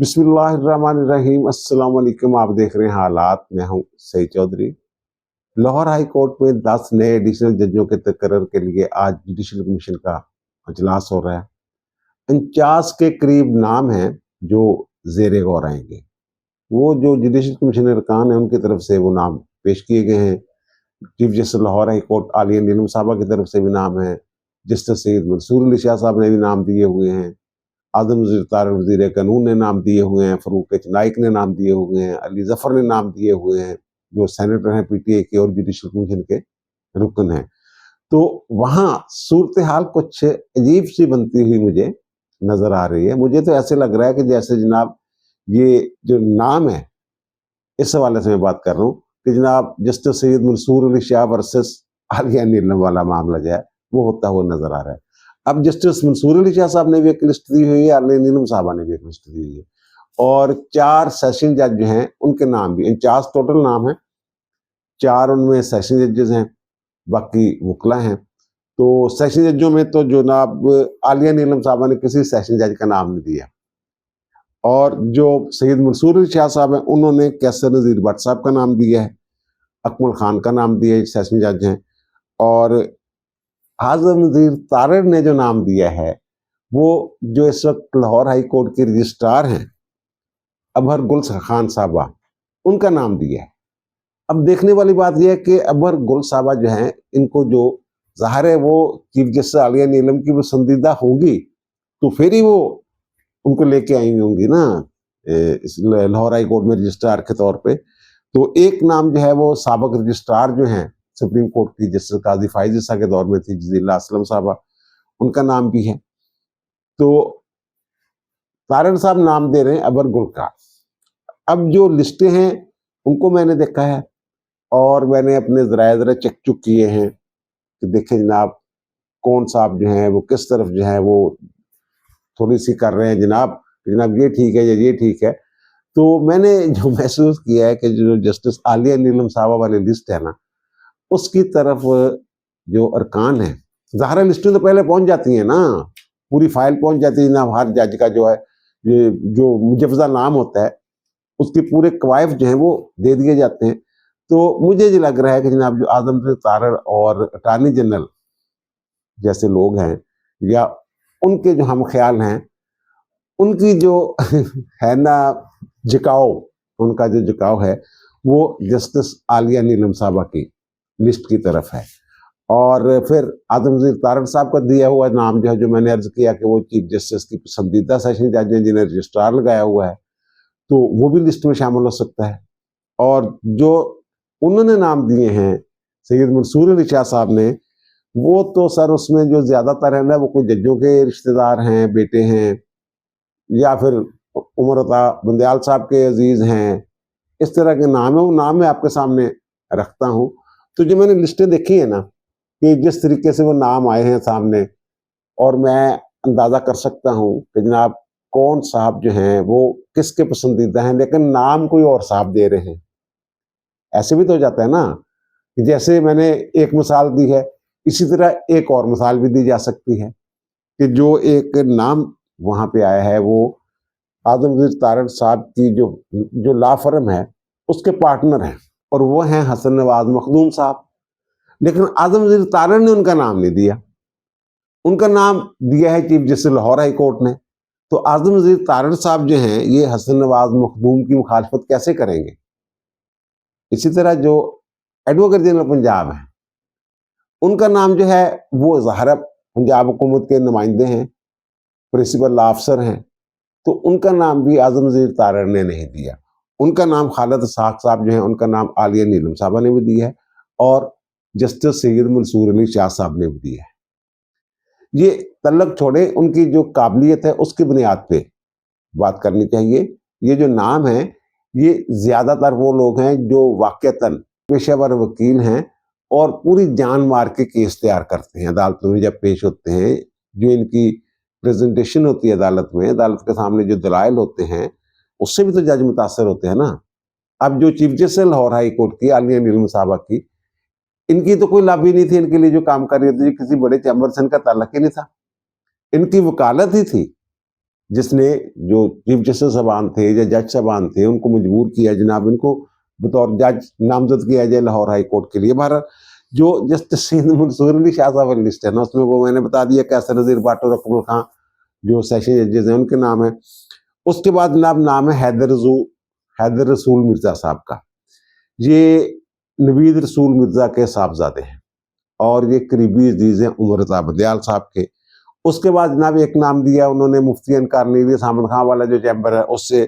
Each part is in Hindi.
बिस्मिल्लाहिर्रहमानिर्रहीम। अस्सलाम वालेकुम। आप देख रहे हैं हालात। मैं हूं सईद चौधरी। लाहौर हाई कोर्ट में 10 नए एडिशनल जजों के तकर्रर के लिए आज जुडिशल कमीशन का अजलास हो रहा है। 49 के करीब नाम हैं जो जेर गौर आएंगे। वो जो जुडिशल कमीशन अरकान है उनकी तरफ से वो नाम पेश किए गए हैं। Chief justice Lahore high court Aliya Neelam साहबा की तरफ से भी नाम है। जस्टिस सैयद मंसूर अली शाह साहब ने भी नाम दिए हुए हैं। आजम वज़ीर तारड़ वज़ीर कानून ने नाम दिए हुए हैं। फ़रूक एच नाइक ने नाम दिए हुए हैं। अली जफ़र ने नाम दिए हुए हैं, जो सेनेटर हैं पीटीआई के और जुडिशल कमीशन के रुकन हैं। तो वहाँ सूरत हाल कुछ अजीब सी बनती हुई मुझे नज़र आ रही है। मुझे तो ऐसे लग रहा है कि जैसे जनाब ये जो नाम है, इस हवाले से मैं बात कर रहा हूँ कि जनाब जस्टिस सैयद मंसूर अली शाह वर्सेस आलिया नीलम वाला मामला जो है वो होता हुआ नजर आ रहा है। अब जस्टिस मंसूर अली शाह साहब ने भी एक लिस्ट दी हुई है, आलिया नीलम साहबा ने भी एक लिस्ट दी हुई है, और 4 सेशन जज जो हैं उनके नाम भी, 49 टोटल नाम है, 4 उनमें सेशन जजेस हैं, बाकी वकला हैं। तो सेशन जजों में तो जनाब आलिया नीलम साहबा ने किसी सेशन जज का नाम नहीं दिया, और जो सैयद मंसूर अली शाह साहब हैं उन्होंने कैसर नज़ीर भट्ट साहब का नाम दिया है, अकमल खान का नाम दिया है, सेशन जज हैं। और आजम वज़ीर तारड़ ने जो नाम दिया है वो जो इस वक्त लाहौर हाई कोर्ट के रजिस्ट्रार हैं अबहर गुल खान साहबा, उनका नाम दिया है। अब देखने वाली बात यह है कि अबहर गुल साहबा जो हैं, इनको जो ज़ाहिर है वो चीफ जस्टिस आलिया नीलम की पसंदीदा होंगी, तो फिर ही वो उनको लेके आई होंगी ना इस लाहौर हाई कोर्ट में रजिस्ट्रार के तौर पे। तो एक नाम जो है वो साबिक रजिस्ट्रार जो हैं सुप्रीम कोर्ट की जस्टिस काजी फाइज ईसा के दौर में थी, जजीला असलम साहबा, उनका नाम भी है। तो तारड़ साहब नाम दे रहे हैं अबहर गुल का। अब जो लिस्टें हैं उनको मैंने देखा है और मैंने अपने ज़रा चेक चुक किए हैं कि देखें जनाब कौन साहब जो हैं वो किस तरफ जो है वो थोड़ी सी कर रहे हैं जनाब ये ठीक है या ये ठीक है। तो मैंने जो महसूस किया है कि जो जस्टिस आलिया नीलम साहबा वाली लिस्ट है ना, उसकी तरफ जो अरकान है, ज़ाहिर लिस्टें तो पहले पहुंच जाती हैं ना, पूरी फाइल पहुंच जाती है जनाब। हर जज का जो है ये जो मुजवजा नाम होता है उसके पूरे कवायफ जो हैं वो दे दिए जाते हैं। तो मुझे ये लग रहा है कि जनाब जो आजम तारड़ और अटार्नी जनरल जैसे लोग हैं या उनके जो हम ख्याल हैं, उनकी जो है ना झुकाव, उनका जो झुकाव है वो जस्टिस आलिया नीलम साहबा की लिस्ट की तरफ है। और फिर आजम वज़ीर तारड़ साहब का दिया हुआ नाम जो है, जो मैंने अर्ज किया कि वो चीफ जस्टिस की पसंदीदा सेशन जज हैं जिन्हें रजिस्ट्रार लगाया हुआ है, तो वो भी लिस्ट में शामिल हो सकता है। और जो उन्होंने नाम दिए हैं सैयद मंसूर अली शाह साहब ने, वो तो सर उसमें जो ज़्यादातर है ना वो कोई जजों के रिश्तेदार हैं, बेटे हैं, या फिर उमर अता बंदयाल साहब के अजीज़ हैं, इस तरह के नाम है। वो नाम मैं आपके सामने रखता हूँ। तो जो मैंने लिस्टें देखी है ना कि जिस तरीके से वो नाम आए हैं सामने, और मैं अंदाज़ा कर सकता हूँ कि जनाब कौन साहब जो हैं वो किसके पसंदीदा हैं, लेकिन नाम कोई और साहब दे रहे हैं। ऐसे भी तो हो जाता है ना कि जैसे मैंने एक मिसाल दी है, इसी तरह एक और मिसाल भी दी जा सकती है कि जो एक नाम वहाँ पे आया है वो आजम वज़ीर तारड़ साहब की जो लॉ फर्म है उसके पार्टनर हैं, और वो हैं हसन नवाज मखदूम साहब। लेकिन आजम वज़ीर तारड़ ने उनका नाम नहीं दिया, उनका नाम दिया है chief justice Lahore high court ने। तो आजम वज़ीर तारड़ साहब जो हैं ये हसन नवाज मखदूम की मुखालफत कैसे करेंगे? इसी तरह जो एडवोकेट जनरल पंजाब है, उनका नाम जो है वो ज़ाहिर पंजाब हुकूमत के नुमाइंदे हैं, प्रिंसिपल लॉ अफसर हैं, तो उनका नाम भी आजम वज़ीर तारड़ ने नहीं दिया। उनका नाम खालिद इसहाक साहब जो हैं उनका नाम आलिया नीलम साहबा ने भी दिया है, और जस्टिस सैयद मंसूर अली शाह साहब ने भी दिया है। ये तल्लक छोड़े, उनकी जो काबिलियत है उसकी बुनियाद पे बात करनी चाहिए। ये जो नाम है ये ज़्यादातर वो लोग हैं जो वाक़तन पेशेवर वकील हैं और पूरी जान मार के केस तैयार करते हैं, अदालतों में जब पेश होते हैं। जो इनकी प्रेजेंटेशन होती है अदालत में, अदालत के सामने जो दलाइल होते हैं उससे भी तो जज मुतासर होते हैं ना। अब जो chief justice Lahore high court की आलिया नीलम साहबा की, इनकी तो कोई लॉबी नहीं थी इनके लिए जो काम कर रही थी, किसी बड़े चैम्बर से इनका ताल्लुक ही नहीं था, इनकी वकालत ही थी जिसने जो चीफ जस्टिस साहबान थे या जज साहबान थे उनको मजबूर किया जनाब इनको बतौर जज नामजद किया जाए लाहौर हाई कोर्ट के लिए। भारत जो जस्टिस मंसूर अली शाह साहब वाली लिस्ट है ना, उसमें वो मैंने बता दिया कैसर नज़ीर भट्ट और अकमल खां जो सेशन जजेस हैं उनके नाम है। उसके बाद जनाब नाम है हैदर रसूल मिर्जा साहब का। ये नवीद रसूल मिर्जा के साहबजादे हैं और ये करीबी अजीज हैं उमर रज़ा बदयाल साहब के। उसके बाद जनाब एक नाम दिया उन्होंने मुफ्ती कार्नेलियस अहमद खां वाला जो चैम्बर है उससे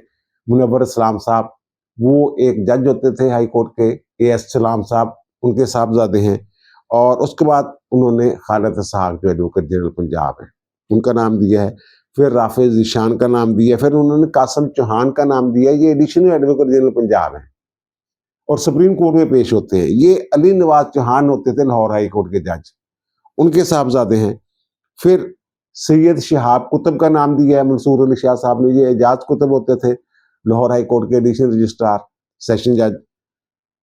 मुनव्वर इस्लाम साहब, वो एक जज होते थे हाई कोर्ट के, एएस सलाम साहब उनके साहबजादे हैं। और उसके बाद उन्होंने खालिद इसहाक जो एडवोकेट जनरल पंजाब है उनका नाम दिया है। फिर राफेज ज़ीशान का नाम दिया, फिर उन्होंने कासिम चौहान का नाम दिया, ये एडिशनल एडवोकेट जनरल पंजाब है और सुप्रीम कोर्ट में पेश होते हैं। ये अली नवाज चौहान होते थे लाहौर हाई कोर्ट के जज, उनके साहबजादे हैं। फिर सैयद शहाब कुतुब का नाम दिया है मंसूर अली शाह साहब ने, ये एजाज कुतुब होते थे लाहौर हाई कोर्ट के एडिशनल रजिस्ट्रार सेशन जज,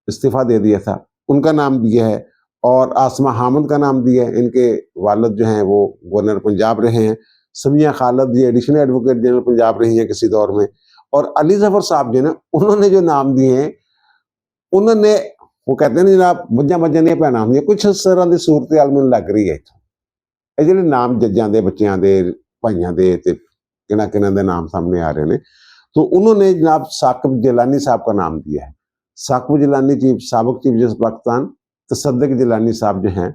इस्तीफा दे दिया था, उनका नाम दिया है। और आसमा हामिद का नाम दिया है, इनके वालिद जो हैं वो गवर्नर पंजाब रहे हैं। समिया खालिद ये एडिशनल एडवोकेट जनरल पंजाब रही हैं किसी दौर में। और अली जफर साहब जो ना उन्होंने जो नाम दिए हैं उन्होंने, वो कहते हैं जनाब मज्जा मज्जा नहीं पहना दिया, कुछ इस तरह की सूरत हाल मैंने लग रही है। ਇਹ ਜਿਹੜੇ नाम जज्जां ਦੇ ਬੱਚਿਆਂ ਦੇ ਭਾਈਆਂ ਦੇ ਤੇ किना ਦੇ नाम सामने आ रहे हैं। तो उन्होंने जनाब साकिब जिलानी साहब का नाम दिया है। साकिब जिलानी साबिक चीफ जस्टिस पाकिस्तान, तसद्दुक जिलानी साहब जो हैं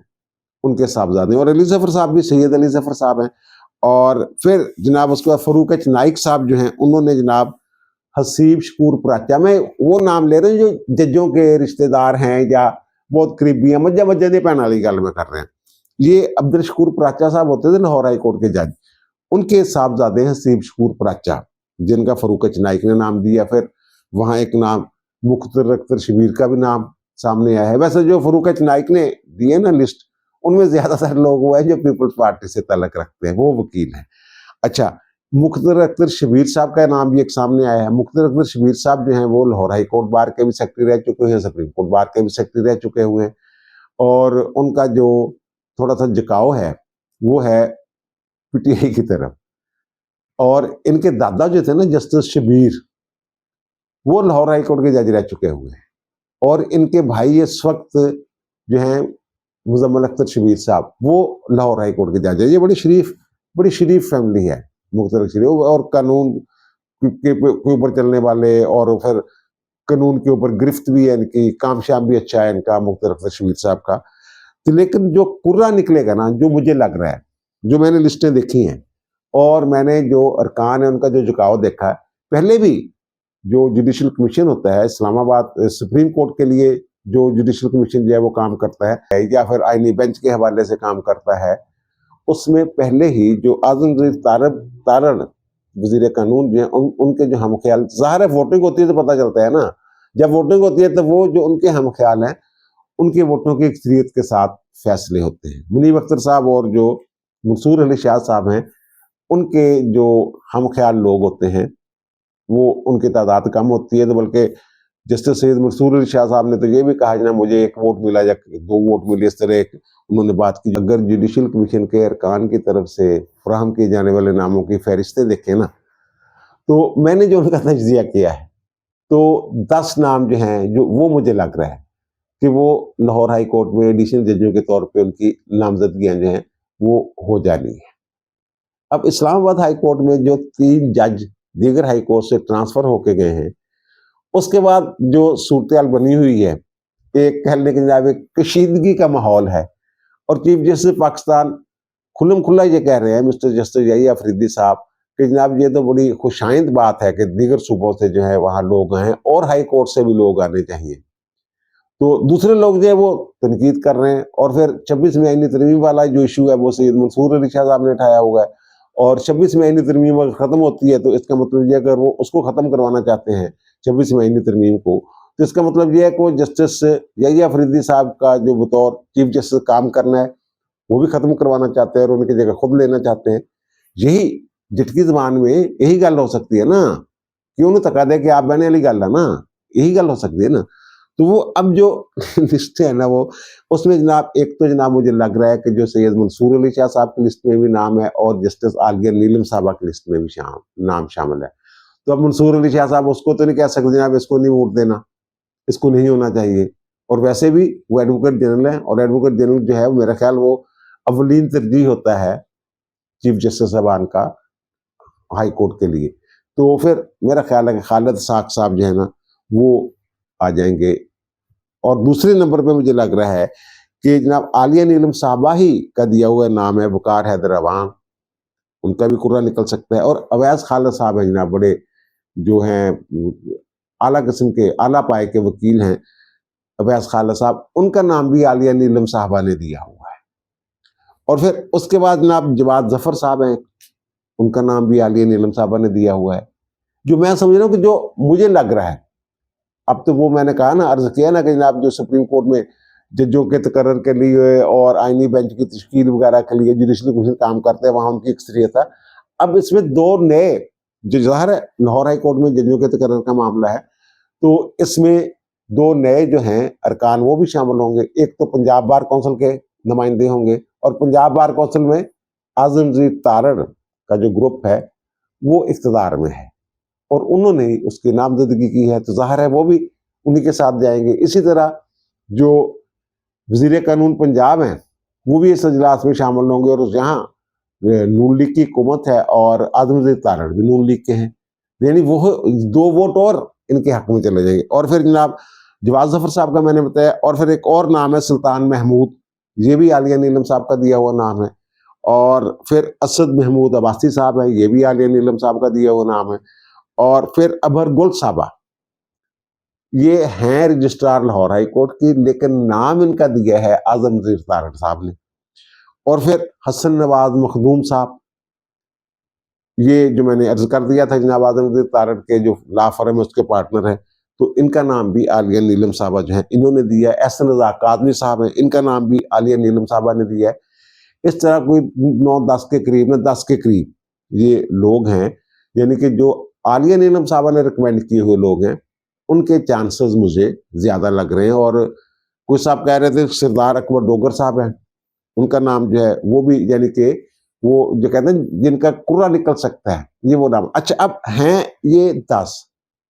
उनके साहबजादे, और अली जफर साहब भी सैयद अली जफर साहब हैं। और फिर जनाब उसके बाद फरूक एच नाइक साहब जो हैं उन्होंने जनाब हसीब शकूर प्राचा, मैं वो नाम ले रहे हैं जो जजों के रिश्तेदार हैं या बहुत करीबी हैं, मज्जा मज्जा दे भैन वाली गल में कर रहे हैं। ये अब्दुल शकूर प्राचा साहब होते थे लाहौर हाई कोर्ट के जज, उनके साहबजादे हैं हसीब शकूर प्राचा जिनका फरूक एच नाइक ने नाम दिया। फिर वहाँ एक नाम मुख्तर अख्तर शबीर का भी नाम सामने आया है। वैसे जो फरूक एच नाइक ने दिए ना लिस्ट, उनमें ज्यादातर लोग वो हैं जो पीपल्स पार्टी से तलक रखते हैं, वो वकील हैं। अच्छा, मुख्तर अख्तर शबीर साहब का नाम भी एक सामने आया है। मुख्तर अख्तर शबीर साहब जो हैं वो लाहौर हाई कोर्ट बार के भी सेक्रेटरी रह चुके हैं, सुप्रीम कोर्ट बार के भी सेक्रेटरी रह चुके हुए हैं। और उनका जो थोड़ा सा झुकाव है वो है पीटीआई की तरफ। और इनके दादा जो थे ना जस्टिस शबीर, वो लाहौर हाई कोर्ट के जज रह चुके हुए हैं। और इनके भाई इस वक्त जो हैं मुजम्मल अख्तर शबीर साहब, वो लाहौर हाई कोर्ट के जज है। ये बड़ी शरीफ फैमिली है मुख्तलिफ शरीफ, और कानून के ऊपर चलने वाले, और फिर कानून के ऊपर गिरफ्त भी है इनकी, काम शाम भी अच्छा है इनका मुख्तलिफ अख्तर शबीर साहब का। तो लेकिन जो पूरा निकलेगा ना, जो मुझे लग रहा है, जो मैंने लिस्टें देखी हैं और मैंने जो अरकान है उनका जो झुकाव देखा है, पहले भी जो जुडिशल कमीशन होता है इस्लामाबाद सुप्रीम कोर्ट के लिए, जो जुडिशल कमीशन जो है वो काम करता है या फिर आईनी बेंच के हवाले से काम करता है, उसमें पहले ही जो आजम तारण वजीर कानून जो है उनके जो हम ख्याल, ज़ाहिर है वोटिंग होती है तो पता चलता है ना, जब वोटिंग होती है तो वो जो उनके हम ख्याल हैं उनके वोटों की अक्सरियत के साथ फैसले होते हैं। मुनीब अख्तर साहब और जो मंसूर अली शाह साहब हैं उनके जो हम ख्याल लोग होते हैं वो उनकी तादाद कम होती है। तो बल्कि जस्टिस सैयद मंसूर अली शाह साहब ने तो ये भी कहा ना मुझे एक वोट मिला या 2 वोट मिले, इस तरह एक उन्होंने बात की। अगर जुडिशल कमीशन के अरकान की तरफ से फराहम किए जाने वाले नामों की फहरिस्तें देखें ना, तो मैंने जो उनका तज्जिया किया है तो 10 नाम जो हैं जो वो मुझे लग रहा है कि वो लाहौर हाई कोर्ट में एडिशनल जजों के तौर पे उनकी नामजदगियां जो हैं वो हो जानी है। अब इस्लामाबाद हाई कोर्ट में जो 3 जज दीगर हाई कोर्ट से ट्रांसफर होके गए हैं, उसके बाद जो सूरत बनी हुई है, एक कहने के जनाब एक कशीदगी का माहौल है। और चीफ जस्टिस पाकिस्तान खुल्लम खुल्ला ये कह रहे हैं मिस्टर जस्टिस यही अफरीदी साहब कि जनाब ये तो बड़ी खुशाइंद बात है कि दीगर सूबों से जो है वहाँ लोग हैं और हाई कोर्ट से भी लोग आने चाहिए। तो दूसरे लोग जो है वो तनकीद कर रहे हैं। और फिर 26 में आईनी तरमीम वाला जो इशू है वो सैयद मंसूर अली शाह साहब ने उठाया हुआ है, और 26 में आईनी तरमीम अगर ख़त्म होती है तो इसका मतलब ये अगर वो उसको ख़त्म करवाना चाहते हैं 26 में आईनी तरमीम को, तो इसका मतलब ये है कि जस्टिस यही अफरीदी साहब का जो बतौर चीफ जस्टिस काम करना है वो भी ख़त्म करवाना चाहते हैं और उनकी जगह खुद लेना चाहते हैं। यही झटकी ज़बान में यही गल हो सकती है ना कि उन्हें तका दे कि आप बहने वाली गल है ना, यही गल हो सकती है ना। तो वो अब जो लिस्ट है ना, वो उसमें जनाब एक तो जनाब मुझे लग रहा है कि जो सैयद मंसूर अली शाह साहब की लिस्ट में भी नाम है और जस्टिस आलिया नीलम साहबा की लिस्ट में भी नाम शामिल है। तो अब मंसूर अली शाह साहब उसको तो नहीं कह सकते जनाब इसको नहीं वोट देना, इसको नहीं होना चाहिए। और वैसे भी वो एडवोकेट जनरल है, और एडवोकेट जनरल जो है मेरा ख्याल वो अवलीन तरजीह होता है चीफ जस्टिस साहबान का हाई कोर्ट के लिए। तो फिर मेरा ख्याल है कि खालिद साक साहब जो है ना वो आ जाएंगे। और दूसरे नंबर पे मुझे लग रहा है कि जनाब आलिया नीलम साहबा ही का दिया हुआ नाम है वकार हैदर अवान, उनका भी कुर्रा निकल सकता है। और अवैस खालिद साहब है जनाब, बड़े जो हैं आला किस्म के आला पाए के वकील हैं अवैस खालिद साहब, उनका नाम भी आलिया नीलम साहबा ने दिया हुआ है। और फिर उसके बाद जनाब जवाद जफर साहब हैं, उनका नाम भी आलिया नीलम साहबा ने दिया हुआ है। जो मैं समझ रहा हूँ कि जो मुझे लग रहा है, अब तो वो मैंने कहा ना, अर्ज किया ना कि जनाब जो सुप्रीम कोर्ट में जजों के तकर्रर के लिए और आईनी बेंच की तश्कील वगैरह के लिए जुडिशल कमीशन काम करते हैं, वहां उनकी अक्सरियत है। अब इसमें दो नए जो ज़ाहिर है लाहौर हाई कोर्ट में जजों के तकर्रर का मामला है, तो इसमें दो नए जो हैं अरकान वो भी शामिल होंगे। एक तो पंजाब बार कौंसिल के नुमाइंदे होंगे, और पंजाब बार कौंसिल में आजमजीर तारड़ का जो ग्रुप है वो इख्तिदार में है और उन्होंने ही उसकी नामजदगी की है, तो जाहिर है वो भी उन्हीं के साथ जाएंगे। इसी तरह जो वजीर कानून पंजाब हैं वो भी इस अजलास में शामिल होंगे, और यहाँ नून लीग की हुकूमत है और आजमजीर तारड़ भी नून लीग के हैं, यानी वो दो वोट और इनके हक में चले जाएंगे। और फिर जनाब जवाद जफर साहब का मैंने बताया, और फिर एक और नाम है सुल्तान महमूद, ये भी आलिया नीलम साहब का दिया हुआ नाम है। और फिर असद महमूद अब्बासी साहब है, ये भी आलिया नीलम साहब का दिया हुआ नाम है। और फिर अबर गुल साहबा, ये हैं रजिस्ट्रार लाहौर हाई कोर्ट की, लेकिन नाम इनका दिया है आजमजीर तारड़ साहब ने। और फिर हसन नवाज मखदूम साहब, ये जो मैंने अर्ज कर दिया था जनाब आजमजीर तारड़ के जो ला फर्म है उसके पार्टनर है, तो इनका नाम भी आलिया नीलम साहबा जो है इन्होंने दिया है। एहसन रज़ाक कादमी साहब है, इनका नाम भी आलिया नीलम साहबा ने दिया है। इस तरह कोई 9-10 के करीब ना 10 के करीब ये लोग हैं, यानी कि जो आलिया नीलम साहबा ने रिकमेंड किए हुए लोग हैं, उनके चांसेस मुझे ज्यादा लग रहे हैं। और कोई साहब कह रहे थे सरदार अकबर डोगर साहब हैं, उनका नाम जो है वो भी, यानी कि वो जो कहते हैं जिनका कुर्रा निकल सकता है, ये वो नाम। अच्छा, अब हैं ये 10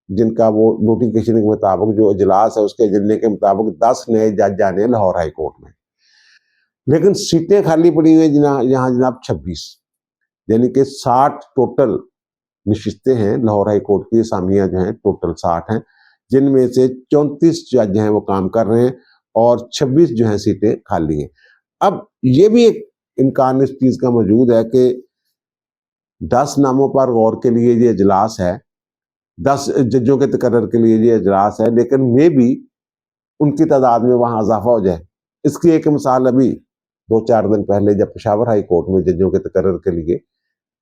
जिनका वो नोटिफिकेशन के मुताबिक जो इजलास है उसके एजेंडे के मुताबिक 10 नए जज जाने लाहौर हाई कोर्ट में, लेकिन सीटें खाली पड़ी हुई हैं यहाँ जनाब 26, यानी कि 60 टोटल नशिस्तें हैं लाहौर हाई कोर्ट की, असामियाँ जो हैं टोटल 60 हैं, जिनमें से 34 जज हैं वो काम कर रहे हैं और 26 जो हैं सीटें खाली हैं। अब ये भी एक इम्कान इस चीज़ का मौजूद है कि 10 नामों पर गौर के लिए ये इजलास है, 10 जजों के तकर्रर के लिए ये इजलास है, लेकिन मे भी उनकी तादाद में वहाँ इजाफा हो जाए। इसकी एक मिसाल अभी 2-4 दिन पहले जब पेशावर हाई कोर्ट में जजों के तकर्रर के लिए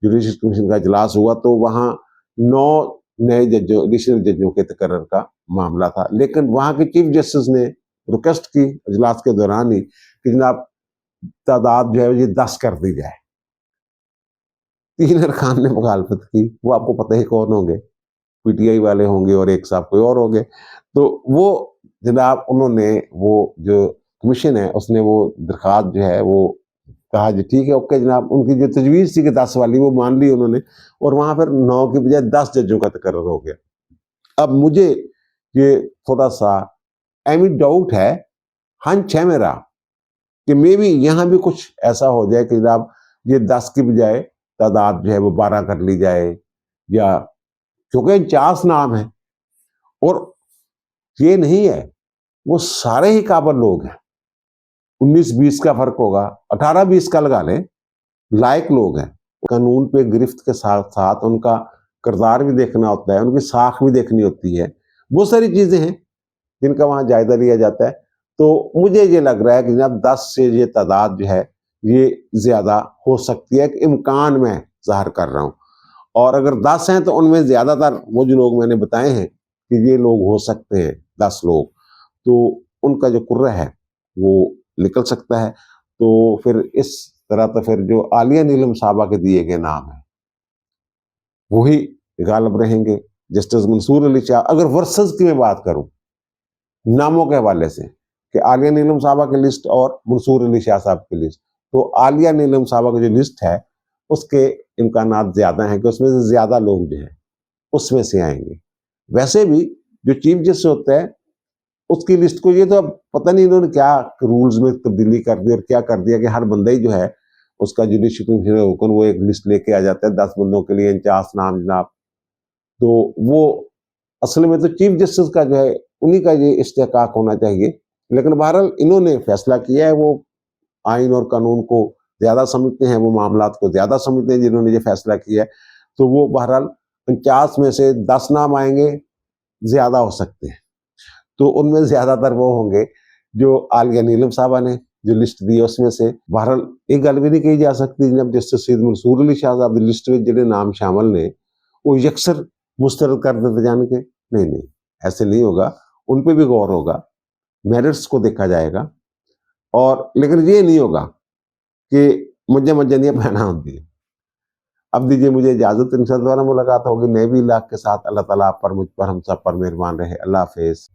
जुडिशल कमीशन का इजलास हुआ, तो वहाँ 9 नए जजों एडिशनल जजों के तकर्रर का मामला था, लेकिन वहाँ के चीफ जस्टिस ने रिक्वेस्ट की इजलास के दौरान ही कि जनाब तादाद जो है ये 10 कर दी जाए। 3 अरकान ने मुखालफत की, वो आपको पता ही कौन होंगे, पीटीआई वाले होंगे और एक साहब कोई और होंगे। तो वो जनाब उन्होंने वो जो कमीशन है उसने वो दरखास्त जो है वो कहा जी ठीक है ओके जनाब, उनकी जो तजवीज़ थी कि 10 वाली वो मान ली उन्होंने, और वहाँ पर 9 की बजाय 10 जजों का तकर्रर हो गया। अब मुझे ये थोड़ा सा एमी डाउट है, हंच है मेरा कि मे बी यहाँ भी कुछ ऐसा हो जाए कि जनाब ये 10 की बजाय तादाद जो है वो 12 कर ली जाए, या क्योंकि 50 नाम है और ये नहीं है वो सारे ही काबिल लोग हैं। 19-20 का फर्क होगा, 18-20 का लगा लें, लायक लोग हैं। कानून पे गिरफ्त के साथ साथ उनका किरदार भी देखना होता है, उनकी साख भी देखनी होती है, बहुत सारी चीजें हैं जिनका वहाँ जायजा लिया जाता है। तो मुझे ये लग रहा है कि जब 10 से ये तादाद जो है ये ज्यादा हो सकती है, कि इम्कान मैं जाहिर कर रहा हूँ। और अगर 10 हैं तो उनमें ज्यादातर वो जो लोग मैंने बताए हैं कि ये लोग हो सकते हैं 10 लोग, तो उनका जो कुर्रा है वो निकल सकता है। तो फिर इस तरह तो फिर जो आलिया नीलम साहबा के दिए गए नाम है वही गालिब रहेंगे। जस्टिस मंसूर अली शाह, अगर वर्सेस की मैं बात करूं नामों के हवाले से कि आलिया नीलम साहबा की लिस्ट और मंसूर अली शाह साहब की लिस्ट। तो आलिया नीलम साहबा की जो लिस्ट है उसके इम्कानात ज़्यादा हैं कि उसमें से ज़्यादा लोग जो हैं उसमें से आएंगे। वैसे भी जो चीफ जस्टिस होता है उसकी लिस्ट को, ये तो अब पता नहीं इन्होंने क्या रूल्स में तब्दीली कर दी और क्या कर दिया कि हर बंदा ही जो है उसका जुडिशल कमीशन होकर वो एक लिस्ट लेके आ जाता है 10 बंदों के लिए 49 नाम जनाब। तो वो असल में तो चीफ जस्टिस का जो है उन्हीं का ये इस्तेहकाक होना चाहिए। लेकिन बहरहाल इन्होंने फैसला किया है, वो आइन और कानून को ज़्यादा समझते हैं, वो मामलात को ज़्यादा समझते हैं जिन्होंने ये फैसला किया है। तो वो बहरहाल 49 में से 10 नाम आएंगे, ज़्यादा हो सकते हैं। तो उनमें ज़्यादातर वो होंगे जो आलिया नीलम साहबा ने जो लिस्ट दी है उसमें से। बहरहाल एक गल भी नहीं कही जा सकती जनाब जस्टिस सैयद मंसूर अली शाह साहब की लिस्ट में जिहड़े नाम शामिल ने वो यकसर मुस्तरद कर दिते जाएंगे। नहीं नहीं, ऐसे नहीं होगा, उन पे भी गौर होगा, मेरिट्स को देखा जाएगा। और लेकिन ये नहीं होगा कि मुझे मजनिया पहना होती है। अब दीजिए मुझे इजाज़त, इंशाअल्लाह दोबारा मुलाकात होगी नए भी इलाक़ के साथ। अल्लाह ताला आप पर, मुझ पर, हम सब पर मेहरबान रहे। अल्लाह हाफ़िज़।